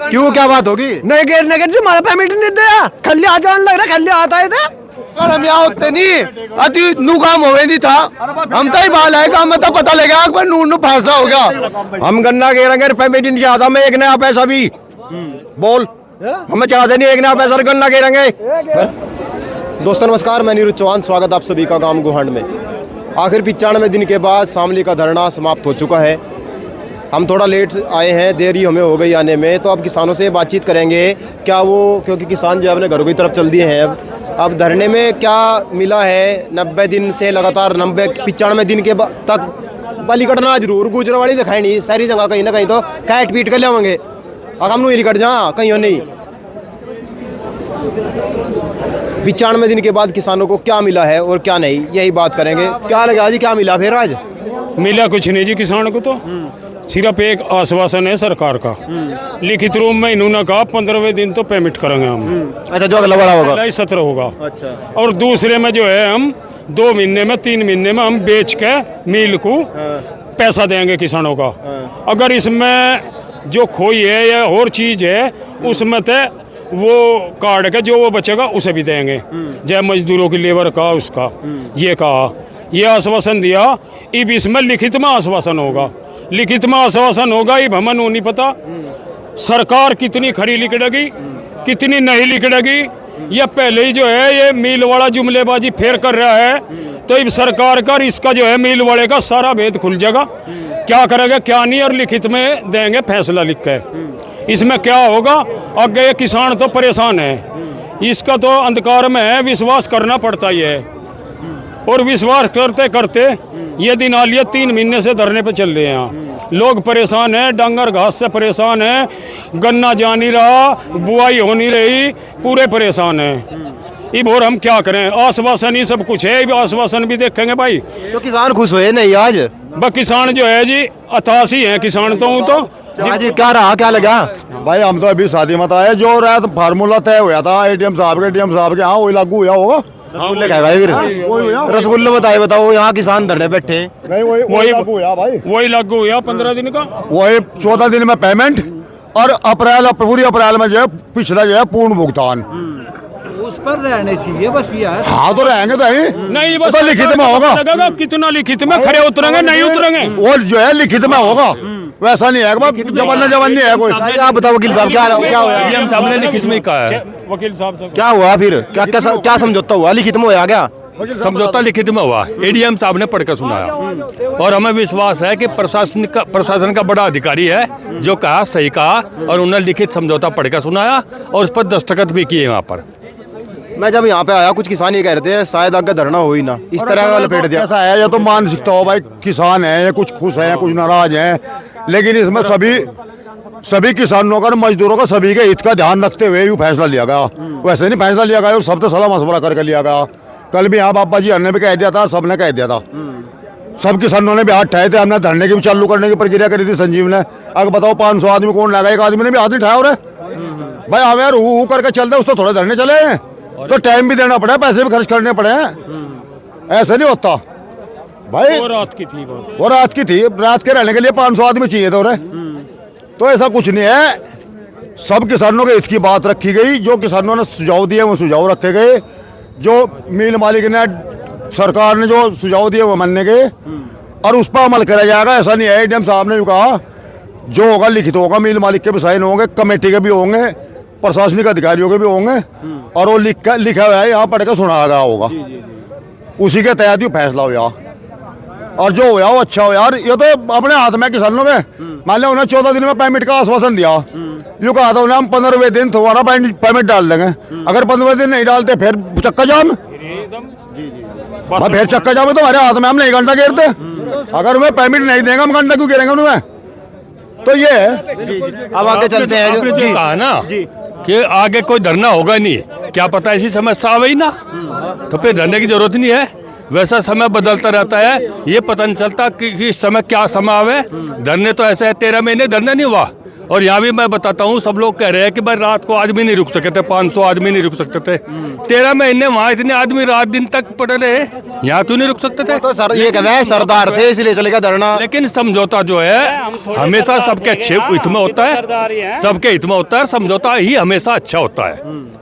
क्यों, क्या बात होगी? नहीं गिरने के हमारा पेमेंट नहीं दिया, खाली आ जाने लग रहा, खाली आता है था। हम यहाँ होते नहीं अति नू काम हो नहीं था, हम तो ही बाल है काम तो पता लगा पर नू फैसला हो गया। हम गन्ना गिरेंगे, पेमेंट नहीं चाहता मैं एक नया पैसा भी बोल, हमें चाहते नहीं एक नया पैसा गन्ना गिरेंगे। दोस्तों नमस्कार, मैं नीरज चौहान, स्वागत आप सभी का गांव गुहांड में। आखिर 95 दिन के बाद शामली का धरना समाप्त हो चुका है। हम थोड़ा लेट आए हैं, देरी हमें हो गई आने में, तो अब किसानों से बातचीत करेंगे क्या वो, क्योंकि किसान जो है अपने घरों की तरफ चल दिए हैं। अब धरने में क्या मिला है, 90 दिन से लगातार 95 दिन के तक बलि कटना जरूर, गुजरावाड़ी दिखाई नहीं सारी जगह, कहीं ना कहीं तो काट पीट कर लेंगे, अगर हम नहीं कट जा कहीं और नहीं। 95 दिन के बाद किसानों को क्या मिला है और क्या नहीं, यही बात करेंगे। क्या लगा जी, क्या मिला फिर आज? मिला कुछ नहीं जी किसान को, तो सिर्फ एक आश्वासन है सरकार का, लिखित रूप में इन्होंने कहा 15वें दिन तो पेमेंट करेंगे हम। अच्छा, जो अगला बड़ा होगा 17 होगा। अच्छा, और दूसरे में जो है हम 2 महीने में 3 महीने में हम बेच के मिल को पैसा देंगे किसानों का। अगर इसमें जो खोई है या और चीज है उसमें तो वो कार्ड का जो वो बचेगा उसे भी देंगे, चाहे मजदूरों की लेबर का उसका। ये कहा, ये आश्वासन दिया। अब इसमें लिखित में आश्वासन होगा, लिखित में आश्वासन होगा। अब हमें नहीं पता सरकार कितनी खरी लिखड़ेगी कितनी नहीं लिखड़ेगी। ये पहले ही जो है ये मिल वाला जुमलेबाजी फेर कर रहा है, तो अब सरकार का इसका जो है मिल वाले का सारा भेद खुल जाएगा, क्या करेगा क्या नहीं, और लिखित में देंगे फैसला लिख के। इसमें क्या होगा, आगे किसान तो परेशान है, इसका तो अंधकार में है, विश्वास करना पड़ता ही है। और विश्वास करते करते ये दिन आ लिया, 3 महीने से धरने पे चल रहे हैं। लोग परेशान हैं, डांगर घास से परेशान हैं, गन्ना जा नहीं रहा, बुआई हो नहीं रही, पूरे परेशान हैं। अब और हम क्या करें, आश्वासन ही सब कुछ है, आश्वासन भी देखेंगे भाई। तो किसान खुश हुए नहीं आज? किसान जो है जी अतासी है किसान तो जी क्या रहा, क्या लगा भाई? हम तो अभी शादी मत आए, जो रहा तो फार्मूला तय हुआ था एडीएम साहब के यहाँ वही लागू हुआ होगा। रसगुल्ले खाए भाई, फिर रसगुल्ले बताओ यहाँ किसान धरने बैठे नहीं, वही लागू हुआ भाई, वही लागू हुआ 15 दिन का, वही 14 दिन में पेमेंट और पूरी अप्रैल में जो है पिछला जो है पूर्ण भुगतान उस पर रहने चाहिए बस ये है। हाँ तो रहेंगे तो नहीं बस तो लिखित में होगा, कितना लिखित में खड़े उतरेंगे नहीं उतरेंगे, वो जो है लिखित में होगा, वैसा नहीं है जबरन नहीं है कोई। आप बताओ वकील साहब, क्या हुआ? सामने लिखित में कहा है वकील साहब से क्या हुआ फिर, क्या समझौता हुआ, लिखित में होया क्या? समझौता लिखित में हुआ, एडीएम साहब ने पढ़कर सुनाया, और हमें विश्वास है कि प्रशासन का बड़ा अधिकारी है जो कहा सही कहा, और उन्होंने लिखित समझौता पढ़कर सुनाया और उस पर दस्तखत भी किए वहाँ पर। मैं जब यहाँ पे आया कुछ किसान ये कह रहे थे शायद आगे धरना हो ही ना, इस तरह का लपेट दिया। ऐसा है, या तो मानसिकता हो भाई, किसान है, कुछ खुश है कुछ नाराज है, लेकिन इसमें सभी किसानों का मजदूरों का सभी के हित का ध्यान रखते हुए ही फैसला लिया गया। वैसे नहीं फैसला लिया गया और सब तो सलाह मशवरा करके लिया गया। कल भी यहाँ बाबा जी ने भी कह दिया था, सबने कह दिया था, सब किसानों ने भी हाथ उठाए थे। हमने धरने की भी चालू करने की प्रक्रिया करी थी संजीव ने। अगर बताओ 500 आदमी कौन लगा, एक आदमी ने भी हाथ नहीं उठाया। और भाई हमें यार हु करके चलते उस तो थोड़े धरने चले, तो टाइम भी देना पड़े, पैसे भी खर्च करने पड़े, ऐसे नहीं होता भाई। वो रात की थी, वो रात की थी, रात के रहने के लिए 500 आदमी चाहिए थे। तो ऐसा कुछ नहीं है, सब किसानों के हित की बात रखी गई। जो किसानों ने सुझाव दिए वो सुझाव रखे गए, जो मिल मालिक ने सरकार ने जो सुझाव दिए वो मानने गए और उस पर अमल करा जाएगा। ऐसा नहीं है, एडीएम साहब ने भी कहा जो होगा लिखित होगा, मिल मालिक के भी साइन होंगे, कमेटी के भी होंगे, प्रशासनिक अधिकारियों के भी होंगे, और वो लिखा हुआ है यहाँ पढ़ के सुनाया गया होगा। उसी के तहत ही फैसला हुआ, और जो हुआ वो अच्छा हो यार। ये तो अपने हाथ में किसानों के, मान लो उन्हें 14 दिन में पेमेंट का आश्वासन दिया, यूँ कहा था उन्हें हम 15वें दिन तुम्हारा पेमेंट डाल देंगे। अगर 15वें दिन नहीं डालते फिर चक्का जाम, फिर चक्का जाम है तुम्हारे हाथ में, हम नहीं घंटा गिरते। अगर उन्हें पेमेंट नहीं देंगे हम घंटा क्यों गिरेंगे उन्हें? तो ये है। अब आगे चलते हैं। आपने जो कहा ना कि आगे कोई धरना होगा नहीं, क्या पता ऐसी समस्या आ गई ना, तो फिर धरने की जरूरत नहीं है। वैसा समय बदलता रहता है, ये पता नहीं चलता कि इस समय क्या समय आवे। धरने तो ऐसा है, 13 महीने धरना नहीं हुआ, और यहाँ भी मैं बताता हूँ, सब लोग कह रहे हैं कि भाई रात को आदमी नहीं रुक सकते थे, 500 आदमी नहीं रुक सकते थे। 13 महीने वहाँ इतने आदमी रात दिन तक पड़े रहे, यहाँ क्यों नहीं रुक सकते थे? तो सर ये कह सरदार थे इसलिए चलेगा धरना। लेकिन समझौता जो है हमेशा सबके अच्छे हित में होता है, सबके हित में होता है, समझौता ही हमेशा अच्छा होता है।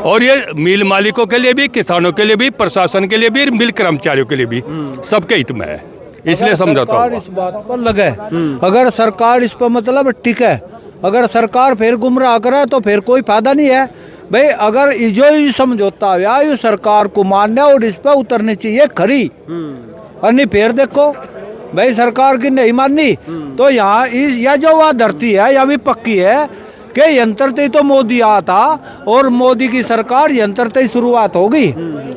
और ये मिल मालिकों के लिए भी, किसानों के लिए भी, प्रशासन के लिए भी, मिल कर्मचारियों के लिए भी, सबके हित में है, इसलिए समझौता हुआ। इस बात पर लगे, अगर सरकार इस पर मतलब टिके, अगर सरकार फिर गुमराह करे तो फिर कोई फायदा नहीं है भाई। अगर जो ये समझौता हुआ ये सरकार को मानना और इस पर उतरनी चाहिए खरी, और नहीं फिर देखो भाई सरकार की नहीं माननी तो यहाँ यह जो वह धरती है यह भी पक्की है कि यंत्र से तो मोदी आया था और मोदी की सरकार यंत्र से ही शुरुआत होगी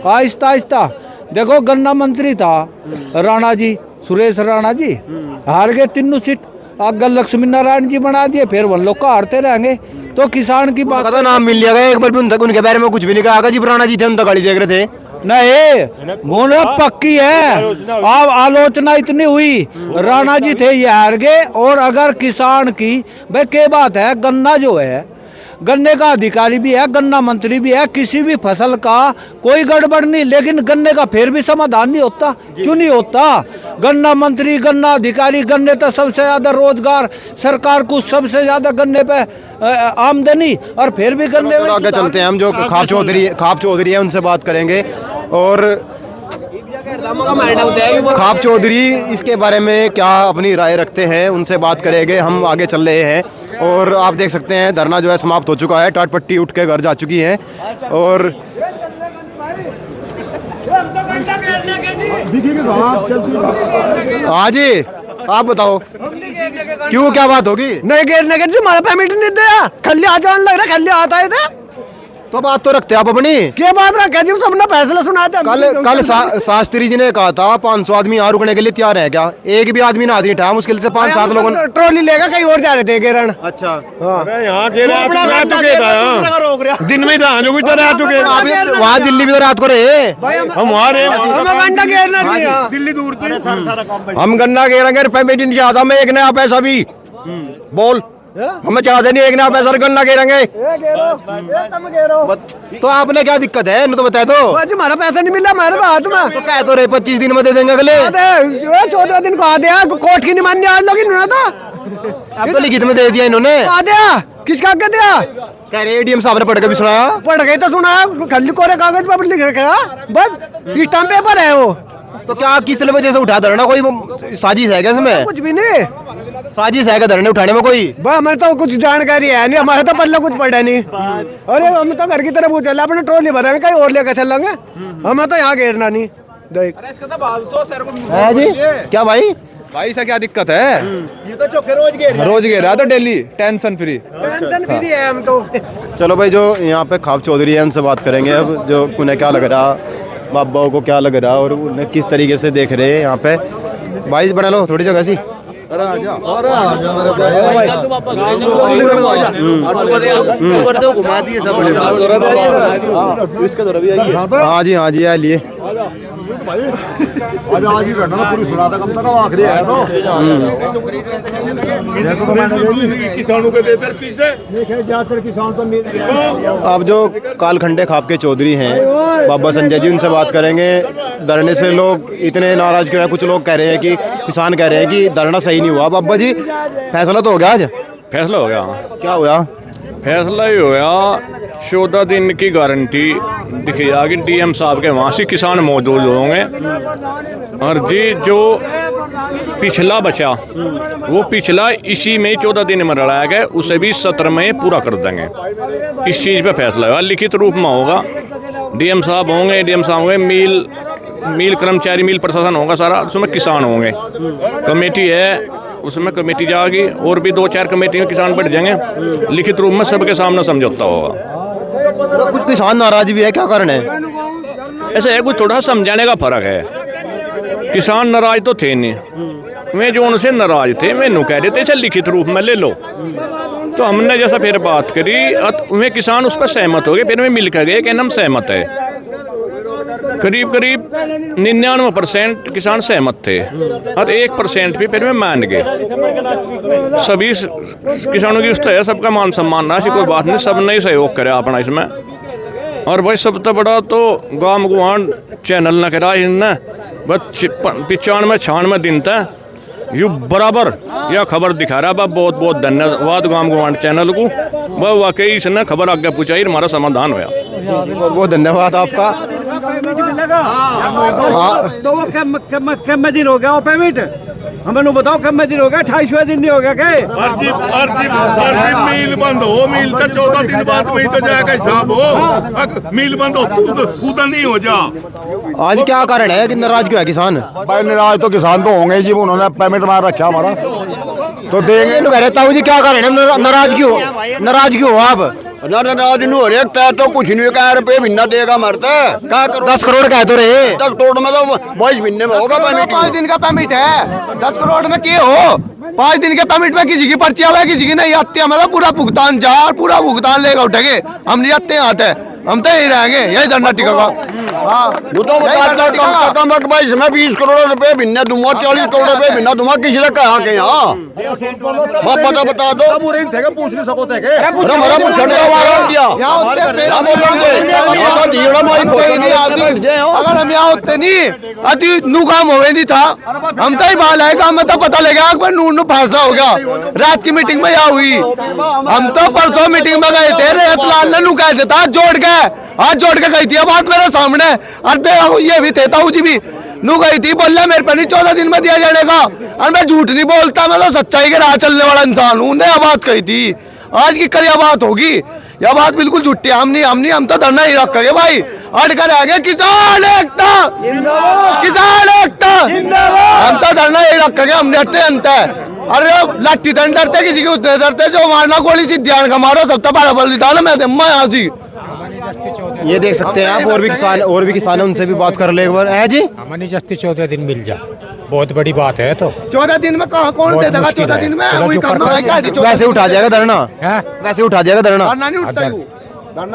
आहिस्ता आहिस्ता। देखो गन्ना मंत्री था राणा जी, सुरेश राणा जी, हार गए 3 सीट, अगर लक्ष्मी नारायण जी बना दिए, फिर वन लोग का हारते रहेंगे। तो किसान की बात का नाम मिल जाएगा, एक बार भी उनके बारे में कुछ भी नहीं कहा जी राणा जी थे, हम तो गाड़ी देख रहे थे। नहीं वो पक्की है, अब आलोचना इतनी हुई, राणा जी थे ये हार गए। और अगर किसान की भाई क्या बात है, गन्ना जो है, गन्ने का अधिकारी भी है, गन्ना मंत्री भी है, किसी भी फसल का कोई गड़बड़ नहीं, लेकिन गन्ने का फिर भी समाधान नहीं होता। क्यों नहीं होता? गन्ना मंत्री, गन्ना अधिकारी, गन्ने तो सबसे ज्यादा रोजगार, सरकार को सबसे ज्यादा गन्ने पे आमदनी, और फिर भी गन्ने में आगे चलते हैं हम, जो खाप चौधरी है उनसे बात करेंगे। और खाप चौधरी इसके बारे में क्या अपनी राय रखते हैं उनसे बात करेंगे। हम आगे चल रहे हैं और आप देख सकते हैं धरना जो है समाप्त हो चुका है, टाट पट्टी उठ के घर जा चुकी है। और हाँ जी आप बताओ क्यों, क्या बात होगी? नहीं घेरने के हमारा पेमेंट नहीं दिया, खल्ली आ जाने लग रहा, खल्ली आता है तो बात तो रखते आप अपनी, क्या बात रखा जी? सबने फैसला सुना था। कल शास्त्री जी ने कहा था 500 आदमी यहाँ रुकने के लिए तैयार है क्या? एक भी आदमी ना आदमी था, मुश्किल से 5-7 लोगों ने ट्रॉली लेगा कहीं और जा रहे थे गेरण। अच्छा दिन में था जो भी तो रह चुके, वहाँ दिल्ली भी तो रात को रहे, हम वहाँ रहे, दिल्ली दूर थी। हम गन्ना घेरेंगे, पेमेंट नहीं चाहता मैं एक नया पैसा भी। बोल हमें चाहते नहीं एक नया पैसा गन्ना घेरेंगे। तो आपने क्या दिक्कत है तो बता दो। हमारा पैसा नहीं मिला हमारे हाथ में, तो कह तो रहे 25 दिन में दे देंगे अगले 14 दिन को आ दिया, कोर्ट की नहीं माननी आज लोग इन्होंने अब तो लिखित में दे दिया इन्होंने। आ दिया किसका आगे दिया? कह रहे एडीएम साहब ने पढ़ के भी सुनाया, पढ़ गए तो सुनाया, खाली कोरे कागज पर लिख रखा बस, स्टाम्प पेपर है वो। तो क्या किस वजह से उठा धरना? कोई साजिश है क्या इसमें? कुछ भी नहीं साजिश है क्या धरने उठाने में कोई? हमें तो कुछ जानकारी है नहीं, हमारे तो पल्ला कुछ पड़ा नहीं। अरे हम तो घर की तरफ वो चला, अपने ट्रॉली भरेंगे कहीं और लेकर चलेंगे, हमें तो यहाँ घेरना नहीं। है जी क्या भाई से क्या दिक्कत है? ये तो चौके रोज घेर रहा तो डेली टेंशन फ्री फ्री है हम तो। चलो भाई, जो यहाँ पे खाप चौधरी है उनसे बात करेंगे अब, जो उन्हें क्या लग रहा, बाबा को क्या लग रहा और उन्हें किस तरीके से देख रहे हैं यहाँ पे। भाई बना लो थोड़ी जगह सी। हाँ जी हाँ जी लिए आज ही करना ना, पूरी सुना था कब तक आखिरी है तो किसानों के देते पीछे किसान तो। अब जो कालखंडे खाप के चौधरी हैं बाबा संजय जी, उनसे बात करेंगे। धरने से लोग इतने नाराज क्यों हैं? कुछ लोग कह रहे हैं कि किसान कह रहे हैं कि धरना सही नहीं हुआ। बाबा जी फैसला तो हो गया आज? फैसला हो गया। क्या हुआ? फैसला ही होया, 14 दिन की गारंटी दिखी जाएगी डीएम साहब के, वहाँ से किसान मौजूद होंगे। और जी जो पिछला बचा वो पिछला इसी में 14 दिन में लड़ाया गया, उसे भी 17 में पूरा कर देंगे। इस चीज़ पे फैसला हुआ, लिखित रूप में होगा। डीएम साहब होंगे, डीएम साहब होंगे, मिल कर्मचारी, मिल प्रशासन होगा सारा, उसमें किसान होंगे। कमेटी है उसमें कमेटी जाएगी, और भी 2-4 कमेटी में किसान बैठ जाएंगे। लिखित रूप में सबके सामने समझौता होगा। कुछ किसान नाराज भी है, क्या कारण है? ऐसे है कुछ थोड़ा समझाने का फर्क है। किसान नाराज तो थे नहीं, वे जो उनसे नाराज थे वे नु कह रहे थे चल लिखित रूप में ले लो। तो हमने जैसा फिर बात करी, वे किसान उस पर सहमत हो गए, फिर वे मिल कर गए कि हम सहमत है। करीब करीब 99% किसान सहमत थे और 1% भी फिर में मान गए। सभी किसानों की है, सबका मान सम्मान ना, ऐसी कोई बात नहीं, सब ने सहयोग करे अपना इसमें। और भाई सबसे बड़ा तो गाँव गुआन चैनल न करा इनने बस 95-96 दिन तक यू बराबर यह खबर दिखा रहा है। बहुत बहुत धन्यवाद गाँव गुआन चैनल को, वह वाकई इसने खबर आगे पहुँचाई, हमारा समाधान हुआ। बहुत बहुत धन्यवाद आपका। तो वो कम दिन हो गया वो पेमेंट, हमें बताओ कम दिन हो गया, 28वें दिन नहीं हो गया क्या? अर्जी मील बंद हो, मील का 14 दिन बाद में तो जाएगा हिसाब हो, मील बंद हो कूदा नहीं हो जा। आज क्या कारण है कि नाराज क्यों है किसान? भाई नाराज तो किसान तो होंगे जी, उन्होंने पेमेंट मार रखा हमारा तो देंगे। कह रहे ताऊ जी क्या कारण है, नाराज क्यों हो आप? नाराज नहीं हो रहे, तय तो कुछ नहीं, क्या रुपये महीना देगा मरता क्या करो? 10 करोड़ कह तो रहे, 10 करोड़ में तो 22 महीने में होगा पेमेंट। 5 दिन का पेमेंट है, 10 करोड़ में क्या हो? 5 दिन के पेमेंट में किसी की पर्ची आवे, किसी की नहीं आती, मतलब पूरा भुगतान जार, पूरा भुगतान लेगा उठेगे, हम नहीं आते आते, हम तो यही रहेंगे, यही धरना टिकेगा। वो तो कम भाई इसमें 20 करोड़ रुपए महीने दूंगा, 40 करोड़ रुपए महीना दूंगा, किसी ने कहा के यहाँ पता बता दो, पूछ नहीं सको थे अगर हम यहाँ होते नहीं अति नू काम हो नहीं था, हम तो ही बाल है काम, मतलब पता लगा नू फैसला हो गया। रात की मीटिंग में यहाँ हुई, हम तो परसों मीटिंग में गए थे, रेत लाल ने नू कह देता हाथ जोड़ के गई थी, बात मेरे सामने, अरे ये भी थे ताऊ जी भी नू गई थी, बोल रहा मेरे पे नहीं 14 दिन में दिया जाने का, और मैं झूठ नहीं बोलता, मैं तो सच्चाई के राह चलने वाला इंसान हूँ। उन्हें बात कही थी, आज की कल बात होगी, यह बात बिल्कुल झूठी। हम तो धरना ही रखेंगे भाई, अड़ कर आगे किसान एकता, किसान एकता, हम तो धरना ही रखेंगे, हम डरते अंत है। अरे लाठी तन डरते, किसी के उसने डरते, जो मारना गोली सी ध्यान का मारो, सब तो बड़ा बल डालो, मैं यहाँ सी। ये देख सकते हैं आप, और भी किसान हैं, उनसे भी बात कर ले एक बार। है जी, हमारी जस्ती 14 दिन मिल जा, बहुत बड़ी बात है। तो 14 दिन में कहाँ कौन दे देगा? 14 दिन में वैसे उठा जाएगा धरना, वैसे उठा जाएगा धरना,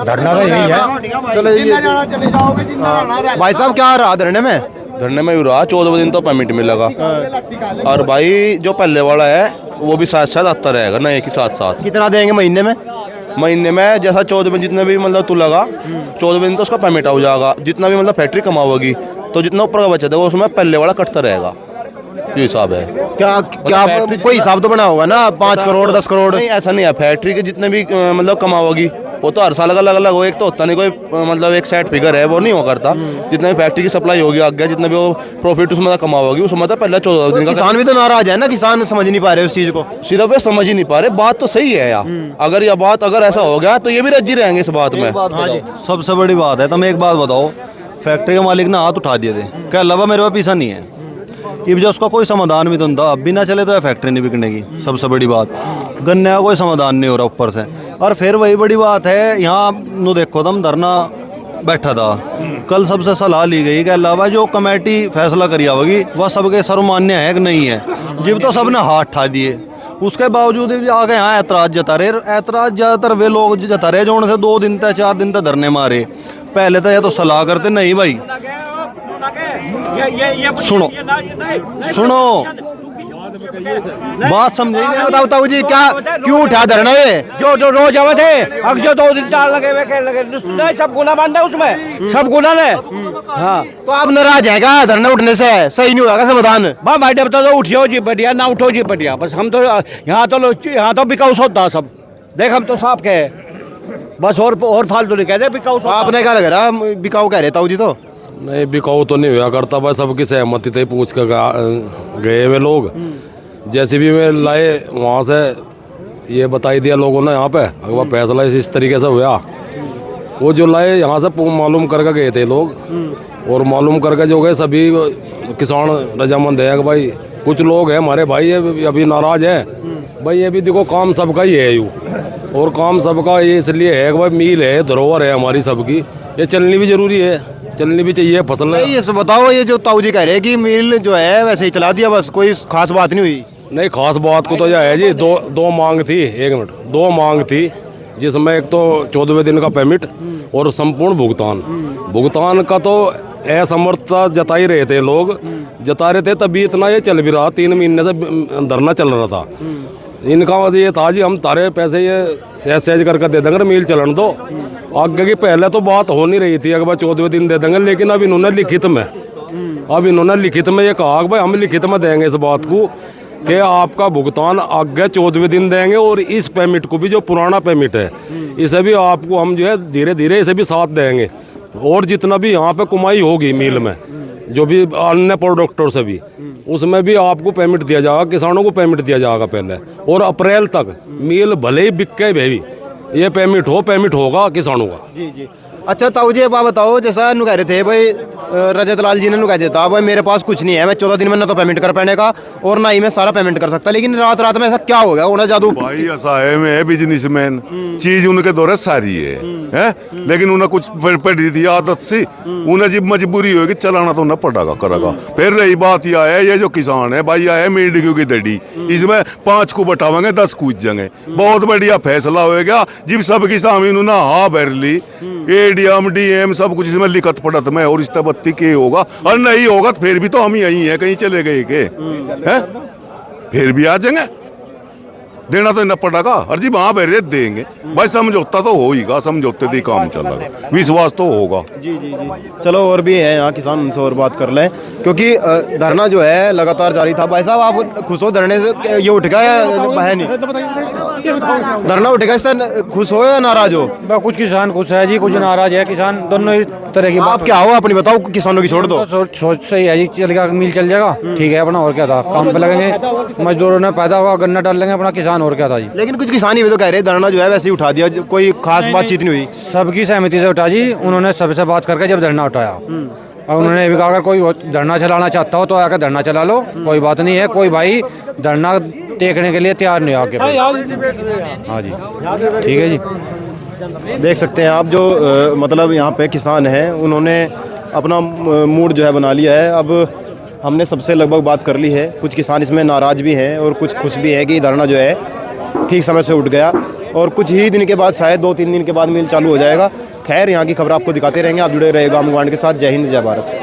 धरना तो यही है। चलो भाई साहब क्या रहा धरने में? धरने में रहा 14 दिन तो पेमेंट मिलेगा, और भाई जो पहले वाला है वो भी साथ साथ आता रहेगा, नए के साथ साथ। कितना देंगे महीने में? महीने में जैसा 14 दिन जितने भी मतलब तू लगा 14 दिन तो उसका पेमेंट हो जाएगा, जितना भी मतलब फैक्ट्री कमाओगी तो जितना ऊपर का बचा देगा उसमें पहले वाला कटता रहेगा, ये हिसाब है। क्या कोई हिसाब तो बना होगा ना, 5 करोड़ 10 करोड़? नहीं ऐसा नहीं है, फैक्ट्री के जितने भी मतलब कमाओगी वो तो हर साल अलग अलग हो, एक तो होता नहीं कोई मतलब एक सेट फिगर है, वो नहीं हो करता। जितने भी फैक्ट्री की सप्लाई होगी आगे, जितना भी वो प्रॉफिट उसमें कमाओगी उसमें तो पहले 14 दिन का। किसान भी तो नाराज है ना, किसान समझ नहीं पा रहे उस चीज को। सिर्फ वे समझ ही नहीं पा रहे, बात तो सही है यार, अगर यह बात अगर ऐसा हो गया तो ये भी रज्जी रहेंगे इस बात में। सबसे बड़ी बात है, तुम एक बात बताओ, फैक्ट्री के मालिक ने हाथ उठा दिए थे, क्या अलावा मेरे पास पैसा नहीं है, ये जो उसका कोई समाधान भी तो था, अब भी ना चले तो फैक्ट्री नहीं बिकने की। सबसे बड़ी बात, गन्ने का कोई समाधान नहीं हो रहा ऊपर से। और फिर वही बड़ी बात है, यहाँ नु देखो तुम धरना बैठा था, कल सबसे सलाह ली गई कि अलावा जो कमेटी फैसला करी होगी वह सबके सर्वमान्य है कि नहीं है, जब तो सबने हाथ उठा दिए, उसके बावजूद भी आगे यहाँ ऐतराज जता रहे। ऐतराज ज़्यादातर वे लोग जता रहे जो उनसे 2 दिन तक 4 दिन तक धरने मारे। पहले तो यह तो सलाह करते नहीं भाई, सुनो बात समझेंगे। बताओ जी क्या क्यों उठा धरना? जो रोज आवे थे, अब जो 2 दिन तार लगे सब गुना बांधा उसमें, सब गुना ने। हाँ तो आप नाराज है क्या धरना उठने से? सही नहीं होगा समाधान? भाई बता दो, उठियो जी बढ़िया, ना उठो जी बढ़िया, बस हम तो यहाँ तो बिकाऊ होता सब, देख हम तो साफ कहे बस, और फालतू नहीं कहते बिकाऊ। आपने क्या लग रहा बिकाऊ कह रहे ताऊ जी? तो नहीं बिकाऊ तो नहीं हुआ करता, बस सबकी सहमति थे, पूछ कर गए वे लोग, जैसे भी वे लाए वहाँ से ये बताई दिया लोगों ने यहाँ पे, अगर फैसला इस तरीके से हुआ, वो जो लाए यहाँ से मालूम करके गए थे लोग, और मालूम करके जो गए सभी किसान रजामंद है कि भाई कुछ लोग हैं हमारे भाई अभी नाराज है भाई, ये भी देखो काम सबका ही है यूँ, और काम सबका ये इसलिए है कि भाई मील है, धरोहर है हमारी सबकी, ये चलनी भी जरूरी है, चलनी भी चाहिए फसल। ये बताओ, ये जो ताऊ जी कह रहे हैं कि मिल जो है वैसे ही चला दिया, बस कोई खास बात नहीं हुई? नहीं खास बात को तो यह है जी, दो मांग थी, 1 मिनट, 2 मांग थी, जिसमें एक तो 14वें दिन का पेमेंट और संपूर्ण भुगतान का तो असमर्थता जता ही रहे थे लोग, जता रहे थे, तभी इतना ये चल भी रहा। 3 महीने से धरना चल रहा था। इनका मतलब ये था जी हम तारे पैसे ये सहज करके दे देंगे, मील चलन दो। आगे की पहले तो बात हो नहीं रही थी, अगर 14वें दिन दे देंगे, लेकिन अब इन्होंने लिखित में ये कहा कि भाई हम लिखित में देंगे इस बात को कि आपका भुगतान आगे 14वें दिन देंगे, और इस पेमेंट को भी जो पुराना पेमेंट है इसे भी आपको हम जो है धीरे धीरे इसे भी साथ देंगे, और जितना भी यहाँ पे कमाई होगी मिल में जो भी अन्य प्रोडक्टों से भी उसमें भी आपको पेमेंट दिया जाएगा, किसानों को पेमेंट दिया जाएगा पहले, और अप्रैल तक मिल भले ही बिके भी ये पेमेंट होगा किसानों का। जी जी। अच्छा ताऊ जी आप बताओ, जैसा नु कह रहे थे भाई रजत लाल जी ने नु कह दिया था भाई मेरे पास कुछ नहीं है, मैं 14 दिन में ना तो पेमेंट कर पाने का और ना ही मैं सारा पेमेंट कर सकता, लेकिन रात रात में ऐसा क्या हो गया उन्हें जादू? भाई ऐसा है, मैं बिजनेसमैन, चीज उनके दौरे सारी है, लेकिन उन्हें कुछ पड़ी थी आदत सी, उन्हें जब मजबूरी होगी चलाना तो उन्हें पड़ेगा करेगा। फिर रही बात यह है, ये जो किसान है भाई आए मीडियो की दड़ी, इसमें 5 को बटावेंगे 10 कूच जाएंगे, बहुत बढ़िया फैसला होएगा। जब सब किसान इन्होंने हाँ भर ली, एडीएम डीएम सब कुछ इसमें लिखत पड़त में, और इस बत्ती के होगा और नहीं होगा तो फिर भी तो हम यही है, कहीं चले गए के हैं, फिर भी आ जाएंगे, देना तो न पड़ेगा। और जी वहाँ भरे देंगे भाई, समझौता तो होगा, समझौते से काम चलेगा, विश्वास तो होगा। जी जी जी। चलो और भी है यहाँ किसान, उनसे और बात कर लें, क्योंकि धरना जो है लगातार जारी था। भाई साहब आप खुश हो धरने से? ये उठ गया है नहीं धरना उठ गया, इससे खुश हो या नाराज हो? कुछ किसान खुश है जी, कुछ नाराज है किसान, दोनों ही तरह की। आप क्या हो अपनी बताओ, किसानों की छोड़ दो। सोच सही है जी, चलेगा मिल चल जाएगा, ठीक है अपना, और क्या था, काम पे लगेंगे, मजदूरों ने पैदा होगा, गन्ना डाल लेंगे अपना किसान, और क्या था जी। लेकिन कुछ किसान ही तो कह रहे धरना जो है वैसे ही उठा दिया, कोई खास बातचीत नहीं हुई? सबकी सहमति से उठा जी, उन्होंने सबसे बात करके जब धरना उठाया, और उन्होंने ये भी कहा अगर कोई धरना चलाना चाहता हो तो आकर धरना चला लो, कोई बात नहीं है, कोई भाई धरना देखने के लिए तैयार नहीं आगे। हाँ जी ठीक है जी। देख सकते हैं आप, जो मतलब यहाँ पे किसान हैं उन्होंने अपना मूड जो है बना लिया है। अब हमने सबसे लगभग बात कर ली है, कुछ किसान इसमें नाराज़ भी हैं और कुछ खुश भी है कि धरना जो है ठीक समय से उठ गया, और कुछ ही दिन के बाद शायद 2-3 दिन के बाद मिल चालू हो जाएगा। खैर यहाँ की खबर आपको दिखाते रहेंगे, आप जुड़े रहिएगा गाम के साथ। जय हिंद जय भारत।